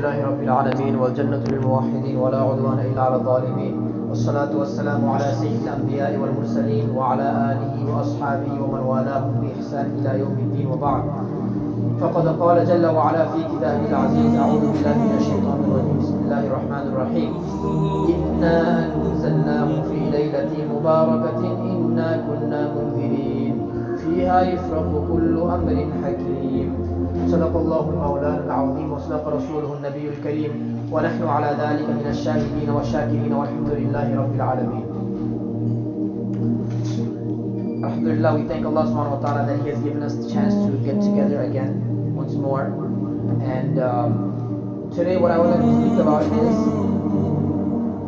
لله رب العالمين والجنة للموحدين ولا عدوان إلا على الظالمين والصلاة والسلام على سيد الأنبياء والمرسلين وعلى آله وأصحابه ومن والاهم بإحسان إلى يوم الدين وبعد. فقد قال جل وعلا في كتابه العزيز: أعوذ بالله من الشيطان الرجيم، بسم الله الرحمن الرحيم. إنا أنزلناه في ليلة مباركة إنا كنا منذرين فيها يفرق كل أمر حكيم. صدق الله المولى العظيم وصدق رسوله النبي الكريم ونحن على ذلك من الشاهدين والشاكرين والحمد لله رب العالمين. Alhamdulillah, we thank Allah subhanahu wa ta'ala that He has given us the chance to get together again once more. And today what I would like to speak about is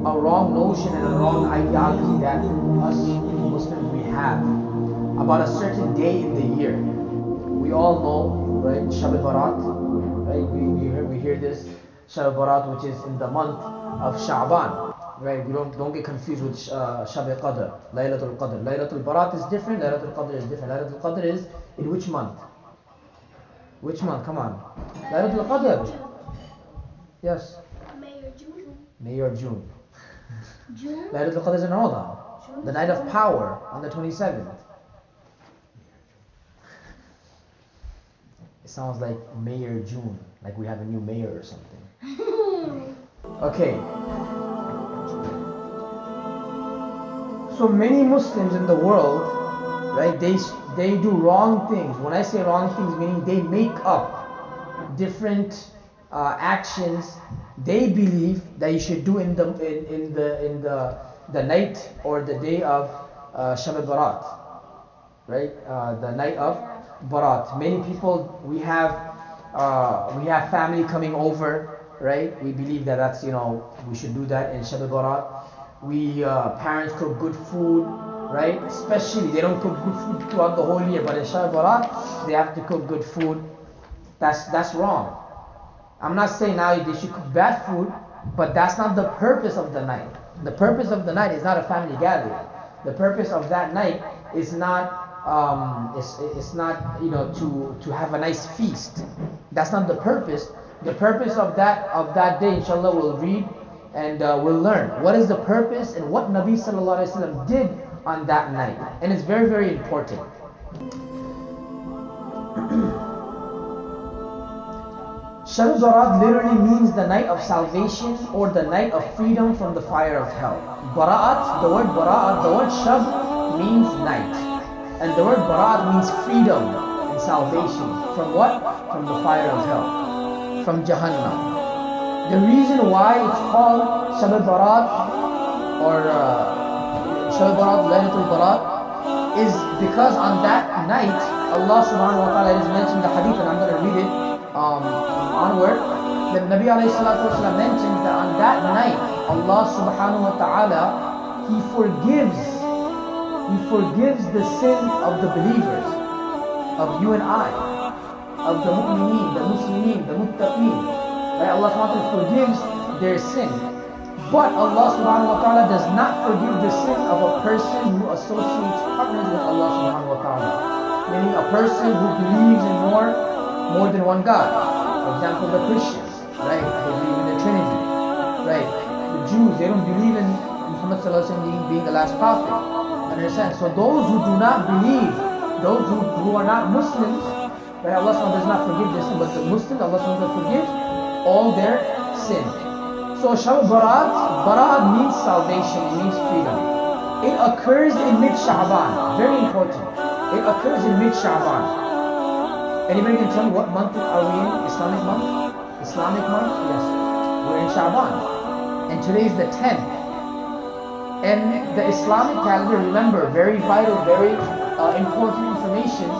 a wrong notion and a wrong ideology that us Muslims we have about a certain day in the year. We all know, right, Sabebaraat, right? We hear this Sabebaraat, which is in the month of Sha'ban. Right, we don't get confused with Shab Qadr, Laylatul Qadr. Laylatul Barat is different, Laylatul Qadr is different. Laylatul Qadr is in which month? Which month? Come on. Laylatul Qadr. Yes. May or June. May or June. June. Laylatul Qadr is in Ramadan, the night of power on the 27th. It sounds like May or June, like we have a new mayor or something. Okay. So many Muslims in the world, right, they do wrong things. When I say wrong things, meaning they make up different actions they believe that you should do in the night or the day of Sabebaraat, right? The night of Barat. Many people, we have family coming over, right? We believe that that's, we should do that in Sabebaraat. Parents cook good food, right? Especially, they don't cook good food throughout the whole year, but in Sabebaraat, they have to cook good food. That's wrong. I'm not saying now they should cook bad food, but that's not the purpose of the night. The purpose of the night is not a family gathering. The purpose of that night is not it's not to have a nice feast. That's not the purpose. The purpose of that day, inshallah, we'll read and we'll learn what is the purpose and what Nabi sallallahu alaihi wasallam did on that night, and it's very, very important. Sabebaraat literally means the night of salvation or the night of freedom from the fire of hell. Baraat, the word Shab means night, and the word Baraat means freedom and salvation from what? From the fire of hell, from Jahannam. The reason why it's called Sabebaraat or Sabebaraat, Laylatul Barat, is because on that night, Allah subhanahu wa ta'ala has mentioned the hadith, and I'm going to read it onward. The Nabi alayhi salatu wasalam mentioned that on that night, Allah subhanahu wa ta'ala, He forgives the sin of the believers, of you and I, of the mu'mineen, the muslimin, the muttaqeen. Right? Allah subhanahu wa ta'ala forgives their sin. But Allah subhanahu wa ta'ala does not forgive the sin of a person who associates partners with Allah subhanahu wa ta'ala. Meaning a person who believes in more than one God. For example, the Christians, right? They believe in the Trinity. Right? The Jews, they don't believe in Muhammad sallallahu alaihi wasallam being the last prophet. Understand? So those who do not believe, those who are not Muslims, right? Allah subhanahu wa ta'ala does not forgive their sin, but the Muslims, Allah subhanahu wa ta'ala forgives all their sin. So Sabebaraat means salvation, it means freedom. It occurs in mid-Sha'ban. Very important. It occurs in mid-Sha'ban. Anybody can tell me what month are we in? Islamic month? Islamic month? Yes. We're in Sha'ban. And today is the 10th. And the Islamic calendar, remember, very vital, very important information.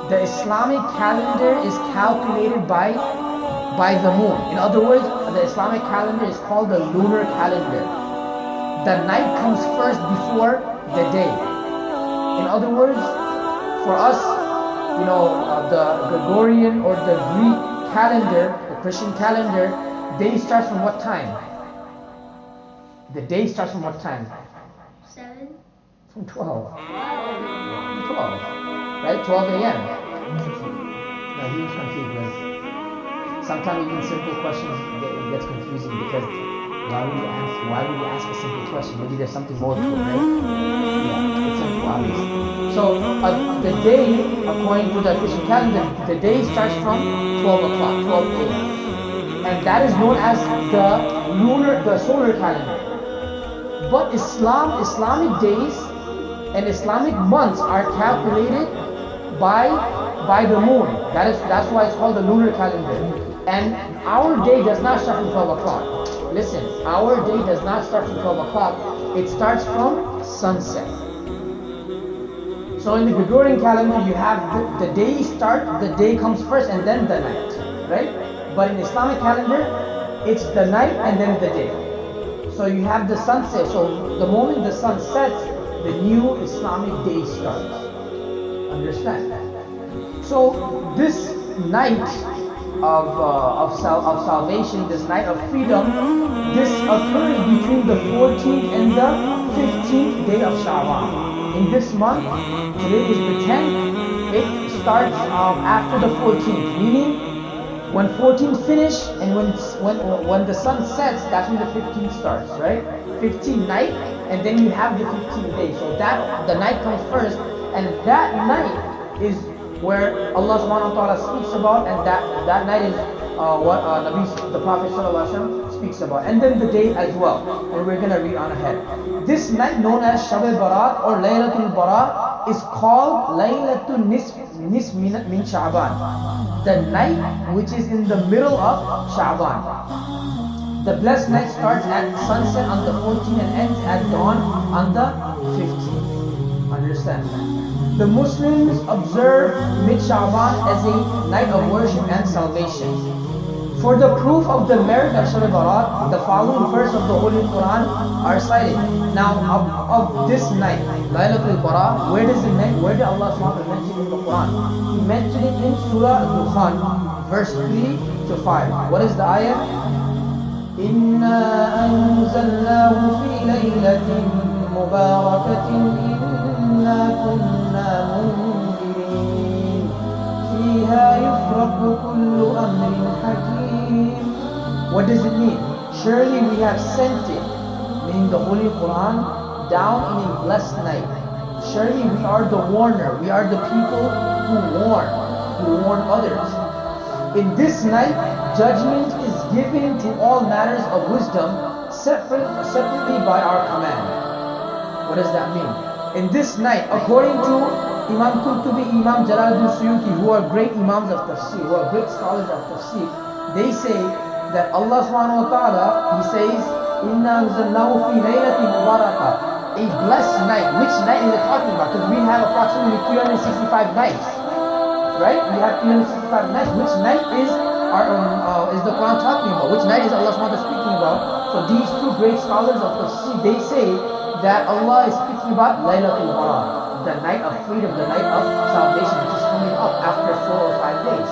The Islamic calendar is calculated by the moon. In other words, the Islamic calendar is called the lunar calendar. The night comes first before the day. In other words, for us, the Gregorian or the Greek calendar, the Christian calendar, day starts from what time? The day starts from what time? 7. From 12. 12. Right? 12 a.m. No, he was confused, right? Sometimes even simple questions it gets confusing because why would you ask a simple question? Maybe there's something more to it, right? Yeah, it's simple, obviously. So the day, according to the Christian calendar, the day starts from 12 o'clock, 12 a.m. And that is known as the solar calendar. But Islamic days and Islamic months are calculated by the moon. That's why it's called the lunar calendar. And our day does not start from 12 o'clock. Listen, our day does not start from 12 o'clock. It starts from sunset. So in the Gregorian calendar, you have the day start, the day comes first and then the night, right? But in Islamic calendar, it's the night and then the day. So you have the sunset. So the moment the sun sets, the new Islamic day starts. Understand? So this night of salvation, this night of freedom, this occurs between the 14th and the 15th day of Sha'ban. In this month, today is the 10th, it starts after the 14th, meaning when 14 finish and when the sun sets, that's when the 15th starts, right? 15th night, and then you have the 15th day. So that the night comes first, and that night is where Allah subhanahu wa ta'ala speaks about, and that night is what the Prophet sallallahu alaihi wasallam speaks about, and then the day as well. And we're gonna read on ahead. This night, known as Sabebaraat or Laylatul Bara, is called Laylatul Nisf min Sha'ban, the night which is in the middle of Sha'ban. The blessed night starts at sunset on the 14th and ends at dawn on the 15th. Understand? The Muslims observe mid-Sha'ban as a night of worship and salvation. For the proof of the merit of Sabebaraat, the following verse of the Holy Quran are cited. Now, of this night, Laylatul Bara, where did Allah subhanahu wa ta'ala mention in the Quran? He mentioned it in Surah Al-Dukhan, verse 3 to 5. What is the ayah? إِنَّا أَنزَلْنَاهُ فِي لَيْلَةٍ مُبَارَكَةٍ إِنَّا كُنَّا مُنذِرِينَ فِيهَا يُفْرَقُ كُلُّ أَمْرٍ حَكِيمٍ. What does it mean? Surely we have sent it, meaning the Holy Quran, down in a blessed night. Surely we are the warner. We are the people who warn others. In this night, judgment is given to all matters of wisdom separately by our command. What does that mean? In this night, according to Imam Qurtubi, Imam Jalaluddin Suyuti, who are great Imams of Tafsir, who are great scholars of Tafsir, they say that Allah subhanahu wa ta'ala, He says, Inna anzalnahu fi laylatin mubarakah, a blessed night. Which night is it talking about? Because we have approximately 365 nights, right? We have 365 nights. Which night is the Quran talking about? Which night is Allah subhanahu wa ta'ala speaking about? So these two great scholars of Tafsir, they say that Allah is speaking about Laylatul Bara, the night of freedom, the night of salvation, which is coming up after 4 or 5 days.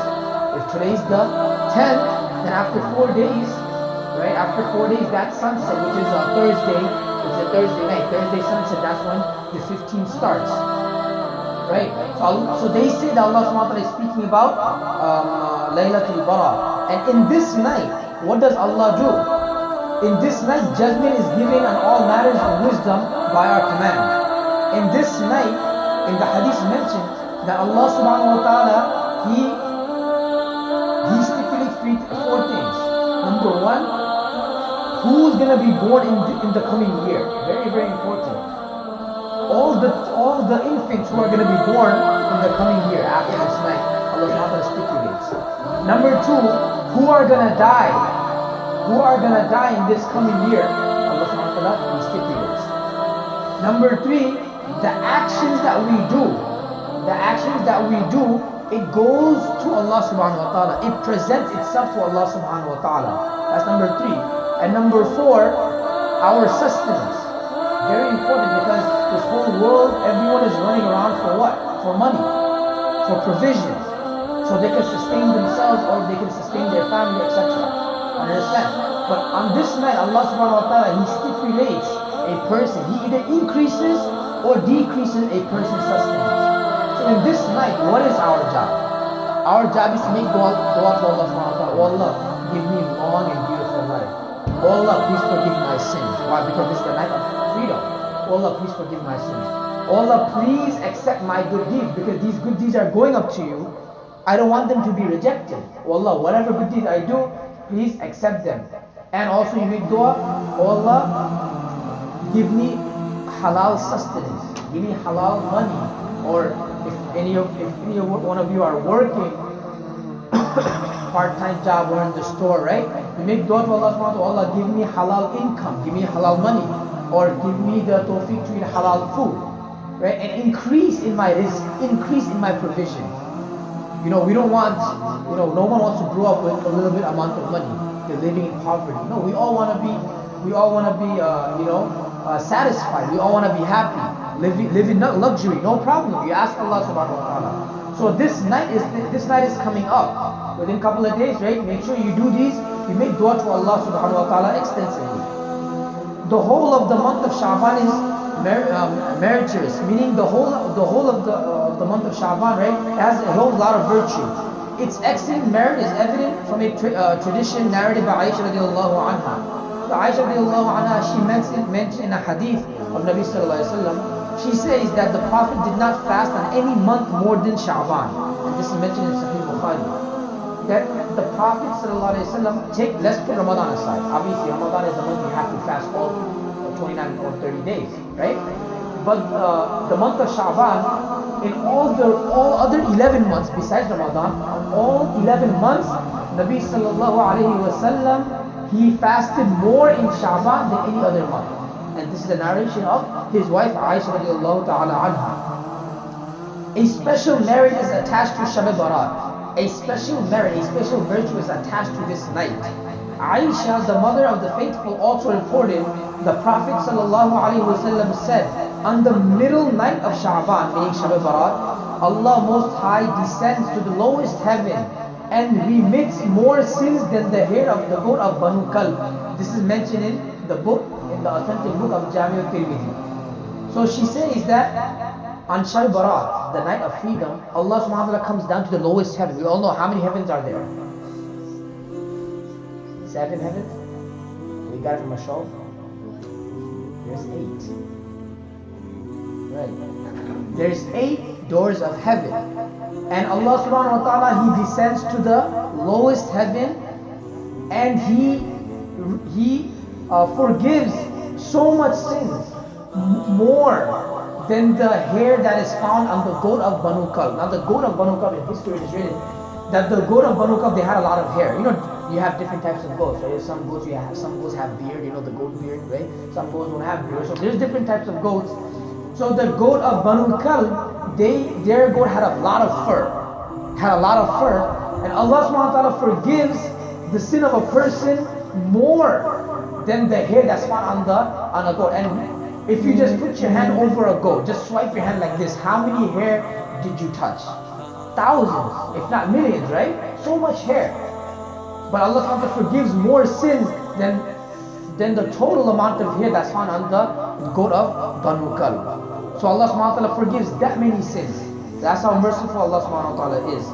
If today's the 10th, then after 4 days, right? After 4 days, that sunset, which is a Thursday, it's a Thursday night, Thursday sunset, that's when the 15th starts, right? So they say that Allah subhanahu wa ta'ala is speaking about Laylatul Bara. And in this night, what does Allah do? In this night, judgment is given on all matters of wisdom by our command. In this night, in the hadith mentioned, that Allah subhanahu wa ta'ala, He stipulates 4 things. Number 1, who's going to be born in the coming year? Very, very important. All the infants who are going to be born in the coming year after this night, Allah subhanahu wa ta'ala stipulates. Number 2, who are going to die? Who are going to die in this coming year? Allah subhanahu wa ta'ala stipulates. Number 3, the actions that we do, it goes to Allah subhanahu wa ta'ala. It presents itself to Allah subhanahu wa ta'ala. That's number 3. And number 4, our sustenance. Very important, because this whole world, everyone is running around for what? For money, for provisions, so they can sustain themselves or they can sustain their family, etc. Understand? But on this night, Allah subhanahu wa ta'ala, He stipulates a person. He either increases or decreases a person's sustenance. So in this night, what is our job? Our job is to make dua to Allah subhanahu wa ta'ala. Oh Allah, give me long and beautiful life. Oh Allah, please forgive my sins. Why? Because this is the night of freedom. Oh Allah, please forgive my sins. Oh Allah, please accept my good deeds, because these good deeds are going up to you. I don't want them to be rejected. Oh Allah, whatever good deeds I do, please accept them. And also you make dua, oh Allah, give me halal sustenance, give me halal money. Or if one of you are working part-time job or in the store, right? You make dua to Allah subhanahu wa ta'ala, Allah, give me halal income, give me halal money, or give me the tawfiq to eat halal food, right? And increase in my rizq, increase in my provision. We don't want, no one wants to grow up with a little bit amount of money. They're living in poverty. No, we all want to be, satisfied. We all want to be happy. Live in luxury, no problem. You ask Allah subhanahu wa ta'ala. So this night is coming up. Within a couple of days, right? Make sure you do these. You make dua to Allah subhanahu wa ta'ala extensively. The whole of the month of Sha'ban is meritorious, meaning the whole of the month of Sha'ban, right, has a whole lot of virtue. Its excellent merit is evident from a tradition narrated by Aisha radiallahu anha. So Aisha radiallahu anha, she mentioned in a hadith of Nabi sallallahu alaihi wasallam, she says that the Prophet did not fast on any month more than Sha'ban. And this is mentioned in Sahih Bukhari. That the Prophet sallallahu alaihi wasallam, let's put Ramadan aside. Obviously Ramadan is the month you have to fast all 29 or 30 days, right? But the month of Sha'ban, in all other 11 months besides Ramadan, all 11 months, Nabi sallallahu alaihi wasallam, he fasted more in Sha'ban than any other month. And this is the narration of his wife Aisha radiallahu ta'ala anha. A special merit is attached to Sabebaraat. A special merit, a special virtue is attached to this night. Aisha, the mother of the faithful, also reported the Prophet sallallahu alaihi wasallam said, on the middle night of Sha'ban, meaning Sabebaraat, Allah Most High descends to the lowest heaven and remits more sins than the hair of the goat of Banu Kalb. This is mentioned in the authentic book of Jami al-Tirmidhi. So she says that on Sabebaraat, the night of freedom, Allah subhanahu wa ta'ala comes down to the lowest heaven. We all know how many heavens are there? 7 heavens? We got it from a show. There's 8. Right. There's 8 doors of heaven. And Allah subhanahu wa ta'ala, He descends to the lowest heaven and He forgives so much sins, more than the hair that is found on the goat of Banu Kalb. Now the goat of Banu Kalb, in history it is written that the goat of Banu Kalb, they had a lot of hair. You have different types of goats, right? Some goats have beard, the goat beard, right? Some goats don't have beard. So there's different types of goats. So the goat of Banu Kalb, their goat had a lot of fur. And Allah subhanahu wa ta'ala forgives the sin of a person more than the hair that's found on a goat. And if you just put your hand over a goat, just swipe your hand like this, how many hair did you touch? Thousands, if not millions, right? So much hair. But Allah subhanahu wa ta'ala forgives more sins than the total amount of hair that's found on the goat of Banu Kalb. So Allah subhanahu wa ta'ala forgives that many sins. That's how merciful Allah subhanahu wa ta'ala is.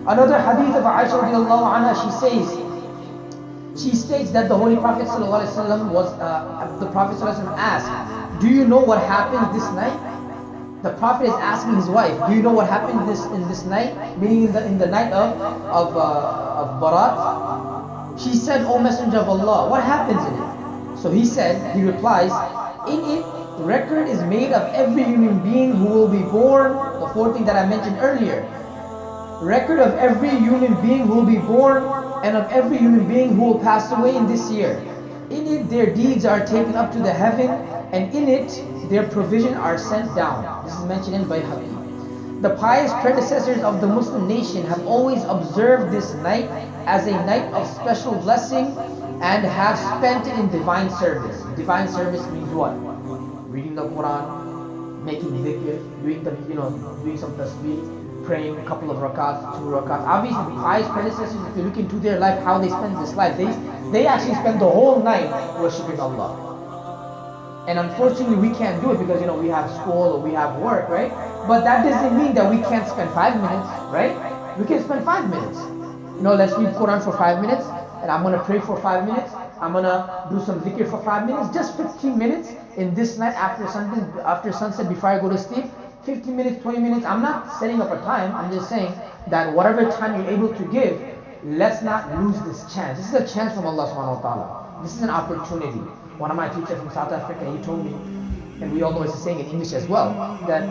Another hadith of Aisha radiallahu anha, she states that the Holy Prophet sallallahu alaihi wasallam the Prophet sallallahu alaihi wasallam asked, do you know what happened this night? The Prophet is asking his wife, do you know what happened in this night? Meaning in the night of Barat. She said, O Messenger of Allah, what happens in it? So he replies, in it, record is made of every human being who will be born, the 4th thing that I mentioned earlier. Record of every human being who will be born and of every human being who will pass away in this year. In it, their deeds are taken up to the heaven, and in it, their provision are sent down. This is mentioned in Bayhaqi. The pious predecessors of the Muslim nation have always observed this night as a night of special blessing and have spent it in divine service. Divine service means what? Reading the Quran, making dhikr, doing some tasbih, praying a couple of rakats, 2 rakats. Obviously, the pious predecessors, if you look into their life, how they spend this life, they actually spend the whole night worshipping Allah. And unfortunately, we can't do it because we have school or we have work, right? But that doesn't mean that we can't spend 5 minutes, right? We can spend 5 minutes. Let's read Quran for 5 minutes, and I'm gonna pray for 5 minutes. I'm gonna do some dhikr for 5 minutes, just 15 minutes in this night after sunset before I go to sleep. 15 minutes, 20 minutes. I'm not setting up a time. I'm just saying that whatever time you're able to give, let's not lose this chance. This is a chance from Allah subhanahu wa ta'ala. This is an opportunity. One of my teachers from South Africa, he told me, and we all know it's a saying in English as well, that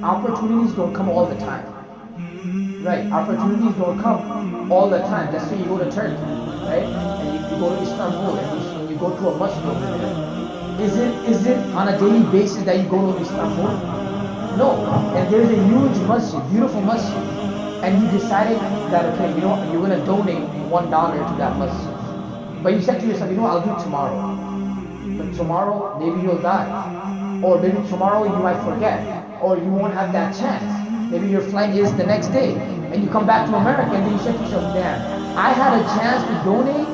opportunities don't come all the time. Right, opportunities don't come all the time. Let's say you go to Turkey, right, and you go to Istanbul, and you go to a masjid over there. Is it on a daily basis that you go to Istanbul? No, and there's a huge masjid, beautiful masjid, and you decided that, okay, you're going to donate $1 to that masjid. But you said to yourself, I'll do it tomorrow. But tomorrow, maybe you'll die. Or maybe tomorrow you might forget. Or you won't have that chance. Maybe your flight is the next day. And you come back to America and then you said to yourself, damn, I had a chance to donate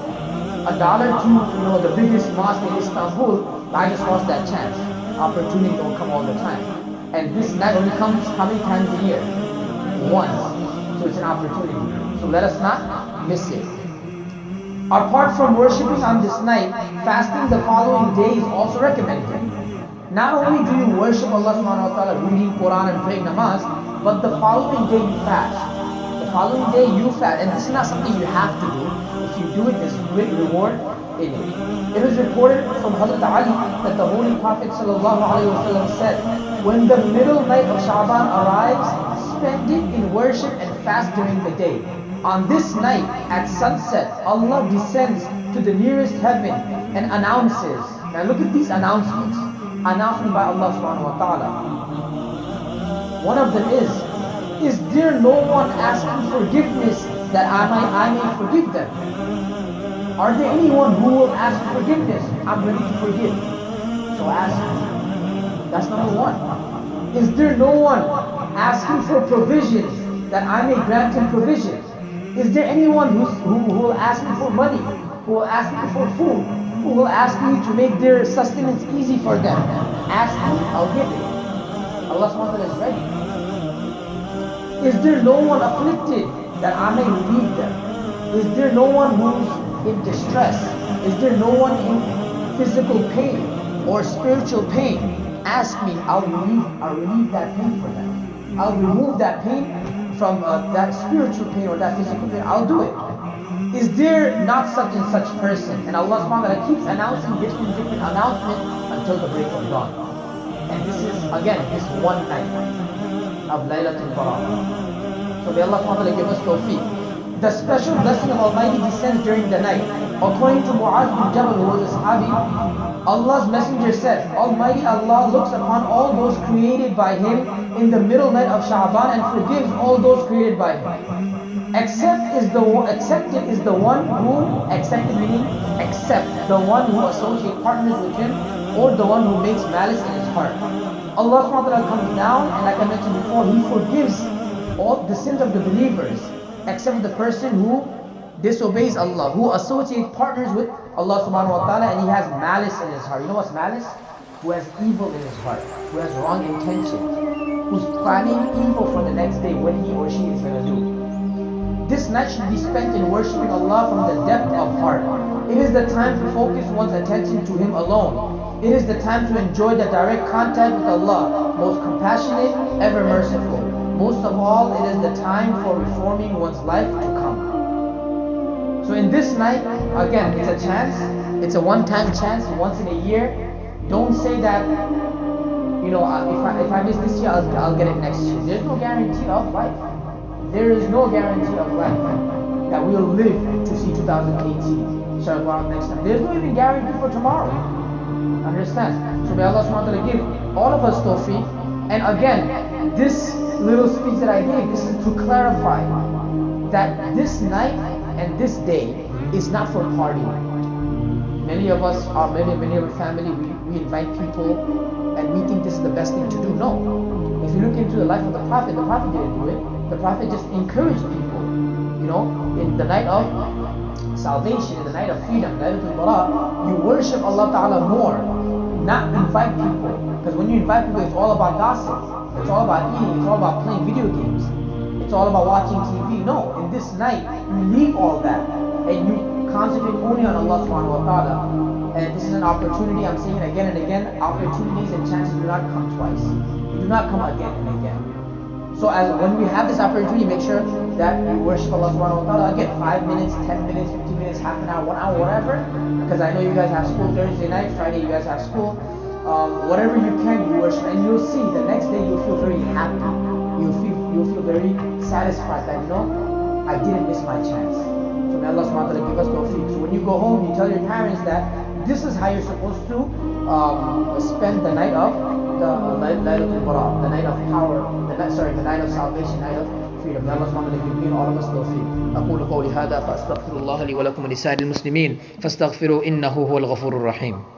$1 to, the biggest mosque in Istanbul, but I just lost that chance. Opportunity don't come all the time. And this night only comes how many times a year? Once. So it's an opportunity. So let us not miss it. Apart from worshipping on this night, fasting the following day is also recommended. Not only do you worship Allah subhanahu wa ta'ala reading Quran and praying namaz, but the following day you fast. The following day you fast. And this is not something you have to do. If you do it, there's great reward in it. It is reported from Hazrat Ali that the Holy Prophet ﷺ said, when the middle night of Sha'ban arrives, spend it in worship and fast during the day. On this night, at sunset, Allah descends to the nearest heaven and announces. Now look at these announcements. Announcement by Allah subhanahu wa ta'ala. One of them is there no one asking forgiveness that I may forgive them? Are there anyone who will ask forgiveness? I'm ready to forgive. So ask me. That's number one. Is there no one asking for provisions that I may grant him provisions? Is there anyone who will ask me for money, who will ask me for food, who will ask me to make their sustenance easy for them? Ask me, I'll give it. Allah subhanahu wa ta'ala is ready. Is there no one afflicted that I may relieve them? Is there no one who's in distress? Is there no one in physical pain or spiritual pain? Ask me, I'll relieve that pain for them. I'll remove that pain from that spiritual pain or that physical pain. I'll do it. Is there not such and such person? And Allah subhanahu wa ta'ala keeps announcing different announcements until the break of dawn. And this is, again, this one night of Laylatul Barat. So may Allah subhanahu wa ta'ala give us tawfiq. The special blessing of Almighty descends during the night. According to Mu'adh bin Jabal, who was a Sahabi, Allah's Messenger said, Almighty Allah looks upon all those created by Him in the middle night of Sha'ban and forgives all those created by Him. Accepted is the one who associates partners with Him, or the one who makes malice in his heart. Allah subhanahu wa ta'ala comes down, and like I mentioned before, He forgives all the sins of the believers, except the person who disobeys Allah, who associates partners with Allah subhanahu wa ta'ala, and he has malice in his heart. You know what's malice? Who has evil in his heart, who has wrong intentions, who's planning evil for the next day, what he or she is going to do. This night should be spent in worshipping Allah from the depth of heart. It is the time to focus one's attention to Him alone. It is the time to enjoy the direct contact with Allah, most compassionate, ever merciful. Most of all, it is the time for reforming one's life to come. So in this night, again, it's a chance. It's a one-time chance, once in a year. Don't say that, if I miss this year, I'll get it next year. There's no guarantee of life. There is no guarantee of life that we'll live to see 2018. Sabebaraat next time. There's no even guarantee for tomorrow. Understand? So may Allah subhanahu wa ta'ala give all of us tawfiq. And again, this little speech that I gave, this is to clarify that this night and this day is not for partying. Many of us, many of our family, we invite people and we think this is the best thing to do. No. If you look into the life of the Prophet didn't do it. The Prophet just encouraged people, in the night of salvation, in the night of freedom, Laylatul Barat, you worship Allah Ta'ala more, not invite people. Because when you invite people, it's all about gossip. It's all about eating. It's all about playing video games. it's all about watching TV. No, in this night, you leave all that and you concentrate only on Allah subhanahu wa ta'ala. And this is an opportunity, I'm saying it again and again, opportunities and chances do not come twice. They do not come again and again. So as when we have this opportunity, make sure that we worship Allah subhanahu wa ta'ala. Again, 5 minutes, 10 minutes, 15 minutes, half an hour, 1 hour, whatever. Because I know you guys have school Thursday night, Friday you guys have school. Whatever you can, you worship. And you'll see the next day you'll feel very happy. You'll feel very satisfied that, you know, I didn't miss my chance. So may Allah subhanahu wa ta'ala give us tawfiq. So when you go home, you tell your parents that this is how you're supposed to spend the night of the Laylatul Bara, the night of power, the night of salvation, night of freedom. May Allah subhanahu wa ta'ala give me and all of us tawfiq. أقول قولي هذا فأستغفر الله لي ولكم ولسائر المسلمين فاستغفروا إنه هو الغفور الرحيم.